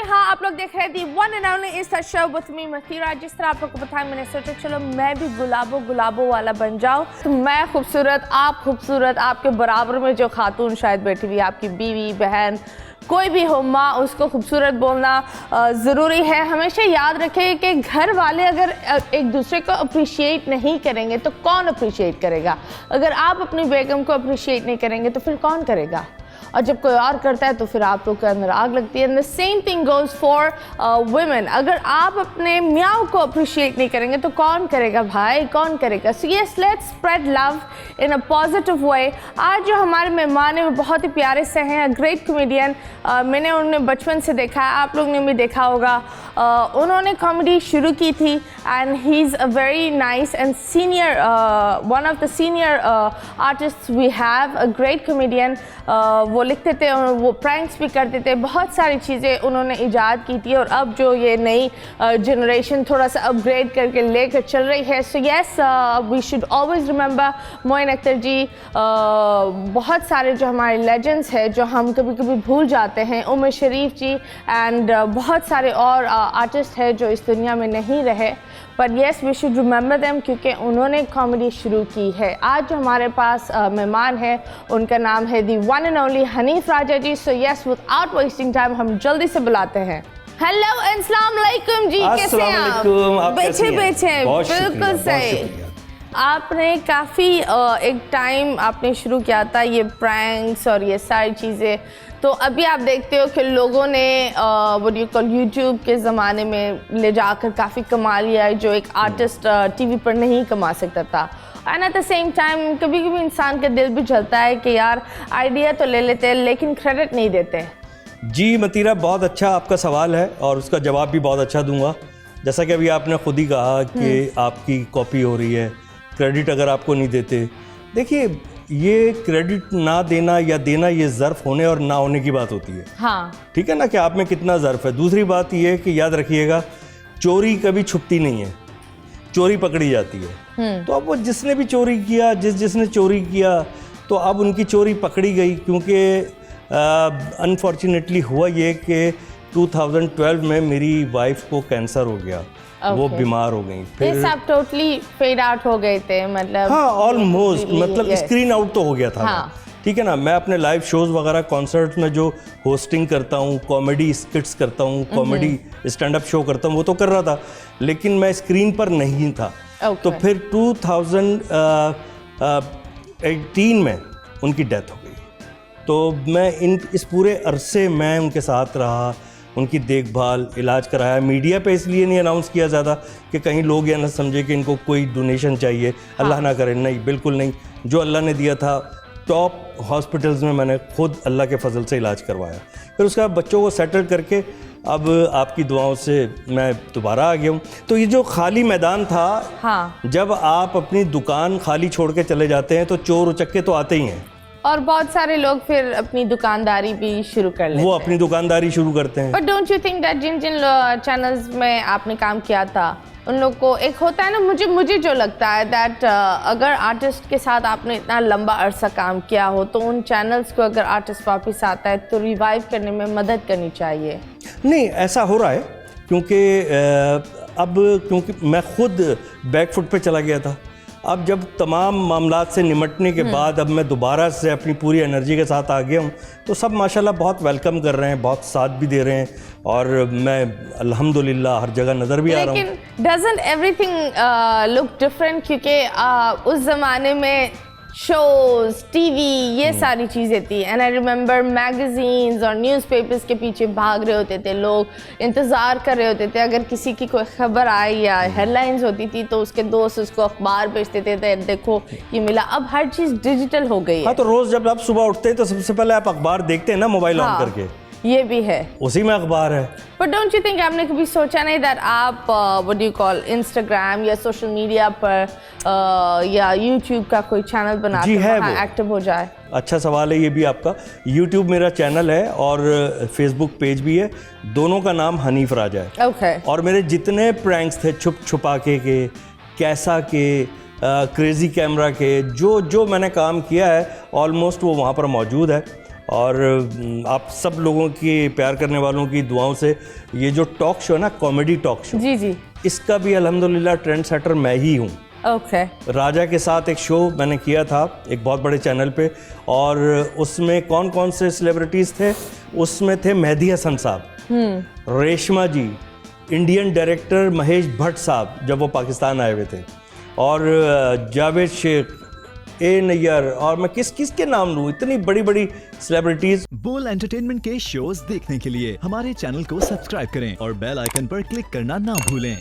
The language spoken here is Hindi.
हाँ, आप लोग देख रहे थे वन एंड ओनली इस शो विद मी मतीरा। जिस तरह आप लोग को पता है, मैंने सोचा चलो मैं भी गुलाबो वाला बन जाऊँ। तो मैं खूबसूरत, आप खूबसूरत, आपके बराबर में जो खातून शायद बैठी हुई, आपकी बीवी, बहन, कोई भी हो, माँ, उसको खूबसूरत बोलना ज़रूरी है। हमेशा याद रखें कि घर वाले अगर एक दूसरे को अप्रिशिएट नहीं करेंगे तो कौन अप्रिशिएट करेगा। अगर आप अपनी बेगम को अप्रिशिएट नहीं करेंगे तो फिर कौन करेगा, और जब कोई और करता है तो फिर आप लोग के अंदर आग लगती है। And the same thing goes for women. अगर आप अपने मियाँ को अप्रिशिएट नहीं करेंगे तो कौन करेगा भाई, कौन करेगा। So yes, let's spread love in a positive way. आज जो हमारे मेहमान हैं वो बहुत ही प्यारे से हैं, अ ग्रेट कॉमेडियन। मैंने उन्हें बचपन से देखा है, आप लोग ने भी देखा होगा। उन्होंने कॉमेडी शुरू की थी and he is a very nice and senior, one of the senior artist we have, a great comedian. वो लिखते थे और वो प्रैंक्स भी करते थे, बहुत सारी चीज़ें उन्होंने ईजाद की थी। और अब जो ये नई जनरेशन थोड़ा सा अपग्रेड करके लेकर चल रही है। So yes, we should always remember Moin Akhtar ji. बहुत सारे जो हमारे लेजेंड्स हैं जो हम कभी कभी भूल जाते हैं, उमर शरीफ जी एंड बहुत सारे और आर्टिस्ट हैं जो इस दुनिया में नहीं रहे। But yes, we should remember them क्योंकि उन्होंने कॉमेडी शुरू की है। आज जो हमारे पास मेहमान है उनका नाम है the one and only Hanif Raja ji. So yes, without wasting time हम जल्दी से बुलाते हैं। हेलो, अस्सलाम वालेकुम जी, कैसे हैं आप? बैठे बिल्कुल सही। आपने काफ़ी एक टाइम आपने शुरू किया था ये प्रैंक्स और ये सारी चीज़ें। तो अभी आप देखते हो कि लोगों ने व्हाट यू कॉल यूट्यूब के ज़माने में ले जाकर काफ़ी कमा लिया है, जो एक आर्टिस्ट टीवी पर नहीं कमा सकता था। And at the same time कभी कभी इंसान का दिल भी जलता है कि यार आइडिया तो ले लेते हैं लेकिन क्रेडिट नहीं देते। जी मतीरा, बहुत अच्छा आपका सवाल है और उसका जवाब भी बहुत अच्छा दूंगा। जैसा कि अभी आपने खुद ही कहा कि आपकी कॉपी हो रही है, क्रेडिट अगर आपको नहीं देते। देखिए, ये क्रेडिट ना देना या देना ये ज़र्फ़ होने और ना होने की बात होती है। हाँ, ठीक है ना, कि आप में कितना ज़र्फ़ है। दूसरी बात ये है कि याद रखिएगा, चोरी कभी छुपती नहीं है, चोरी पकड़ी जाती है। तो अब वो जिसने भी चोरी किया, जिसने चोरी किया, तो अब उनकी चोरी पकड़ी गई। क्योंकि अनफॉर्चुनेटली हुआ ये कि 2012 में मेरी वाइफ को कैंसर हो गया। वो बीमार हो गई, फिर सब टोटली फेड आउट हो गए थे, मतलब हाँ ऑलमोस्ट, मतलब स्क्रीन आउट तो हो गया था। हाँ। ठीक है ना, मैं अपने लाइव शोज़ वगैरह कॉन्सर्ट में जो होस्टिंग करता हूँ, कॉमेडी स्किट्स करता हूँ, कॉमेडी स्टैंड अप शो करता हूँ, वो तो कर रहा था, लेकिन मैं स्क्रीन पर नहीं था। तो फिर 2018 में उनकी डेथ हो गई। तो मैं इस पूरे अरसे मैं उनके साथ रहा, उनकी देखभाल, इलाज कराया। मीडिया पे इसलिए नहीं अनाउंस किया ज़्यादा कि कहीं लोग ये ना समझे कि इनको कोई डोनेशन चाहिए। अल्लाह ना करे, नहीं, बिल्कुल नहीं। जो अल्लाह ने दिया था, टॉप हॉस्पिटल्स में मैंने खुद अल्लाह के फजल से इलाज करवाया। फिर उसके बाद बच्चों को सेटल करके अब आपकी दुआओं से मैं दोबारा आ गया हूँ। तो ये जो खाली मैदान था, हाँ। जब आप अपनी दुकान खाली छोड़ के चले जाते हैं तो चोर उचक्के तो आते ही हैं, और बहुत सारे लोग फिर अपनी दुकानदारी भी शुरू कर लेते हैं। वो अपनी दुकानदारी शुरू करते हैं। But don't you think that जिन चैनल्स में आपने काम किया था उन लोग को एक होता है ना, मुझे जो लगता है दैट अगर आर्टिस्ट के साथ आपने इतना लंबा अरसा काम किया हो तो उन चैनल्स को अगर आर्टिस्ट वापस आता है तो रिवाइव करने में मदद करनी चाहिए। नहीं, ऐसा हो रहा है क्योंकि मैं खुद बैकफुट पे चला गया था। अब जब तमाम मामलात से निमटने के बाद अब मैं दोबारा से अपनी पूरी एनर्जी के साथ आ गया हूँ, तो सब माशाल्लाह बहुत वेलकम कर रहे हैं, बहुत साथ भी दे रहे हैं, और मैं अल्हम्दुलिल्लाह हर जगह नज़र भी आ रहा हूँ। लेकिन डजंट एवरीथिंग लुक डिफरेंट, क्योंकि उस ज़माने में शोज, टीवी, ये सारी चीज़ें थी। एंड आई रिमेंबर मैगजीन्स और न्यूज़पेपर्स के पीछे भाग रहे होते थे लोग, इंतज़ार कर रहे होते थे। अगर किसी की कोई खबर आई या हेडलाइंस होती थी तो उसके दोस्त उसको अखबार भेजते थे, देखो ये मिला। अब हर चीज़ डिजिटल हो गई है। हाँ, तो रोज़ जब आप सुबह उठते हैं तो सबसे पहले आप अखबार देखते हैं ना, मोबाइल ऑन करके, ये भी है, उसी में अखबार है। बट डोंट यू थिंक, आपने कभी सोचा नहीं दैट आप what do you call Instagram या सोशल मीडिया पर या यूट्यूब का कोई चैनल बना के वहाँ एक्टिव हो जाए? अच्छा सवाल है ये भी आपका। यूट्यूब मेरा चैनल है और फेसबुक पेज भी है, दोनों का नाम हनीफ राजा है। ओके। और मेरे जितने प्रैंक्स थे, छुप छुपा के कैसा के, क्रेजी कैमरा के, जो मैंने काम किया है ऑलमोस्ट वो वहाँ पर मौजूद है। और आप सब लोगों की प्यार करने वालों की दुआओं से ये जो टॉक शो है ना, कॉमेडी टॉक शो, जी जी, इसका भी अल्हम्दुलिल्लाह ट्रेंड सेटर मैं ही हूँ। ओके, राजा के साथ एक शो मैंने किया था एक बहुत बड़े चैनल पे, और उसमें कौन कौन से सेलिब्रिटीज़ थे? उसमें थे मेहदी हसन साहब, रेशमा जी, इंडियन डायरेक्टर महेश भट्ट साहब जब वो पाकिस्तान आए हुए थे, और जावेद शेख, ए नैयर, और मैं किस किस के नाम लूँ, इतनी बड़ी बड़ी सेलिब्रिटीज़। बोल एंटरटेनमेंट के शोज देखने के लिए हमारे चैनल को सब्सक्राइब करें और बेल आइकन पर क्लिक करना ना भूलें।